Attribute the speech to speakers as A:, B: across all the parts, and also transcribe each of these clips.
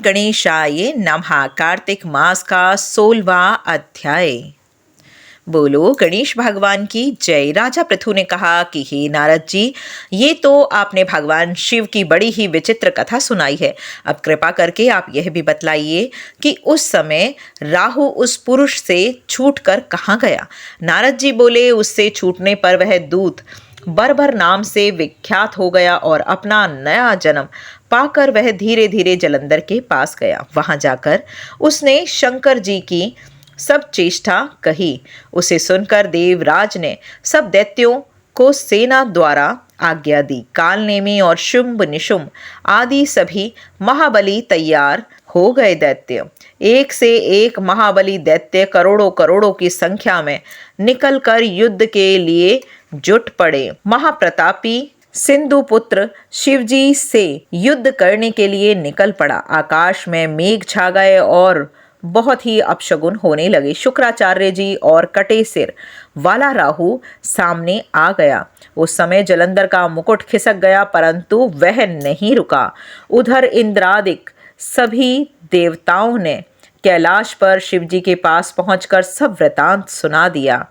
A: गणेशाय नमः। कार्तिक मास का 16वां अध्याय। बोलो गणेश भगवान की जय। राजा पृथु ने कहा कि हे नारद जी, ये तो आपने भगवान शिव की बड़ी ही विचित्र कथा सुनाई है। अब कृपा करके आप यह भी बतलाइए कि उस समय राहु उस पुरुष से छूटकर कहाँ गया। नारद जी बोले, उससे छूटने पर वह दूत बर्बर नाम से विख्यात हो गया और अपना नया जन्म पाकर वह धीरे धीरे जलंधर के पास गया। वहां जाकर उसने शंकर जी की सब चेष्टा कही। उसे सुनकर देवराज ने सब दैत्यों को सेना द्वारा आज्ञा दी। कालनेमी और शुंभ निशुंभ आदि सभी महाबली तैयार हो गए। दैत्य एक से एक महाबली दैत्य करोड़ों करोड़ों की संख्या में निकलकर युद्ध के लिए जुट पड़े। महाप्रतापी सिंधु पुत्र शिवजी से युद्ध करने के लिए निकल पड़ा। आकाश में मेघ छा गए और बहुत ही अपशगुन होने लगे। शुक्राचार्य जी और कटे सिर वाला राहु सामने आ गया। उस समय जलंधर का मुकुट खिसक गया, परंतु वह नहीं रुका। उधर इंद्रादिक सभी देवताओं ने कैलाश पर शिवजी के पास पहुंचकर सब वृतांत सुना दिया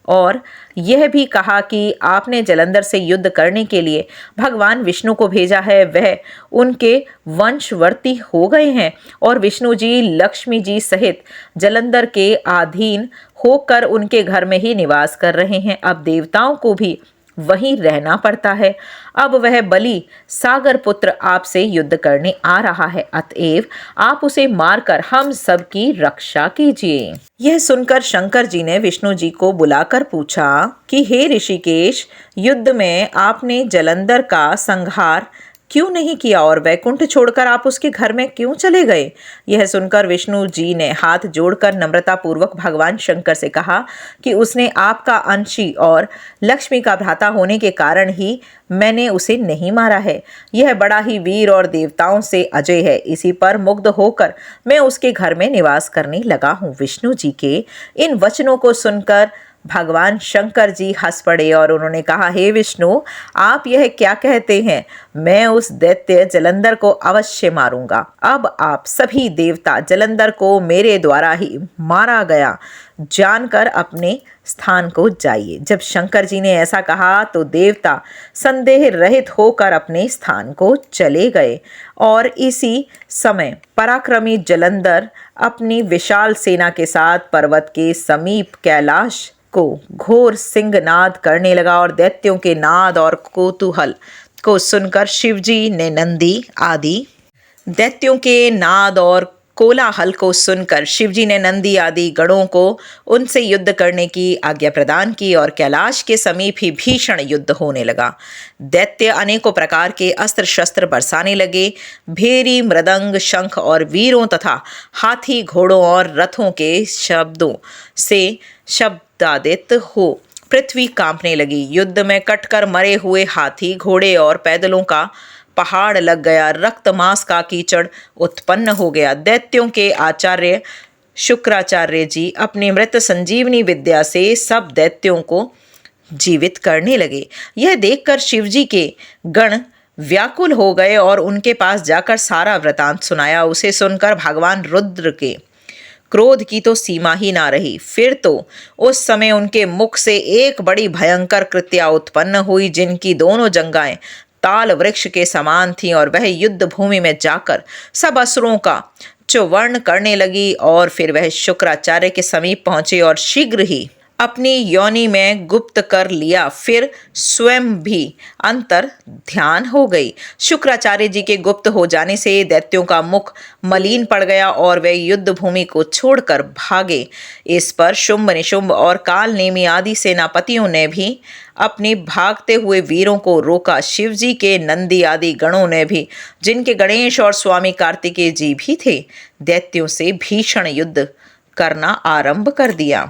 A: और यह भी कहा कि आपने जलंधर से युद्ध करने के लिए भगवान विष्णु को भेजा है। वह उनके वंशवर्ती हो गए हैं और विष्णु जी लक्ष्मी जी सहित जलंधर के अधीन होकर उनके घर में ही निवास कर रहे हैं। अब देवताओं को भी वहीं रहना पड़ता है। अब वह बलि सागर पुत्र आपसे युद्ध करने आ रहा है, अतएव आप उसे मारकर हम सब की रक्षा कीजिए। यह सुनकर शंकर जी ने विष्णु जी को बुलाकर पूछा कि हे ऋषिकेश, युद्ध में आपने जलंधर का संहार क्यों नहीं किया और वैकुंठ छोड़कर आप उसके घर में क्यों चले गए। यह सुनकर विष्णु जी ने हाथ जोड़कर नम्रता पूर्वक भगवान शंकर से कहा कि उसने आपका अंशी और लक्ष्मी का भ्राता होने के कारण ही मैंने उसे नहीं मारा है। यह बड़ा ही वीर और देवताओं से अजय है। इसी पर मुग्ध होकर मैं उसके घर में निवास करने लगा हूँ। विष्णु जी के इन वचनों को सुनकर भगवान शंकर जी हंस पड़े और उन्होंने कहा, हे विष्णु, आप यह क्या कहते हैं। मैं उस दैत्य जलंधर को अवश्य मारूंगा। अब आप सभी देवता जलंधर को मेरे द्वारा ही मारा गया जानकर अपने स्थान को जाइए। जब शंकर जी ने ऐसा कहा तो देवता संदेह रहित होकर अपने स्थान को चले गए और इसी समय पराक्रमी जलंधर अपनी विशाल सेना के साथ पर्वत के समीप कैलाश को घोर सिंहनाद करने लगा और दैत्यों के नाद और कौतूहल को सुनकर शिवजी ने नंदी आदि दैत्यों के नाद और कोलाहल को सुनकर शिवजी ने नंदी आदि गणों को उनसे युद्ध करने की आज्ञा प्रदान की और कैलाश के समीप ही भीषण युद्ध होने लगा। दैत्य अनेकों प्रकार के अस्त्र शस्त्र बरसाने लगे। भेरी, मृदंग, शंख और वीरों तथा हाथी, घोड़ों और रथों के शब्दों से शब्दादित हो पृथ्वी कांपने लगी। युद्ध में कटकर मरे हुए हाथी, घोड़े और पैदलों का पहाड़ लग गया। रक्त मांस का कीचड़ उत्पन्न हो गया। दैत्यों के आचार्य शुक्राचार्य जी अपनी मृत संजीवनी विद्या से सब दैत्यों को जीवित करने लगे। यह देखकर शिवजी के गण व्याकुल हो गए और उनके पास जाकर सारा वृतांत सुनाया। उसे सुनकर भगवान रुद्र के क्रोध की तो सीमा ही ना रही। फिर तो उस समय उनके मुख से एक बड़ी भयंकर कृत्या उत्पन्न हुई, जिनकी दोनों जंघाएं ताल वृक्ष के समान थी और वह युद्ध भूमि में जाकर सब असुरों का चूर्ण करने लगी। और फिर वह शुक्राचार्य के समीप पहुंचे और शीघ्र ही अपनी योनि में गुप्त कर लिया। फिर स्वयं भी अंतर ध्यान हो गई। शुक्राचार्य जी के गुप्त हो जाने से दैत्यों का मुख मलिन पड़ गया और वे युद्ध भूमि को छोड़कर भागे। इस पर शुंभ निशुंभ और कालनेमी आदि सेनापतियों ने भी अपने भागते हुए वीरों को रोका। शिवजी के नंदी आदि गणों ने भी, जिनके गणेश और स्वामी कार्तिकेय जी भी थे, दैत्यों से भीषण युद्ध करना आरंभ कर दिया।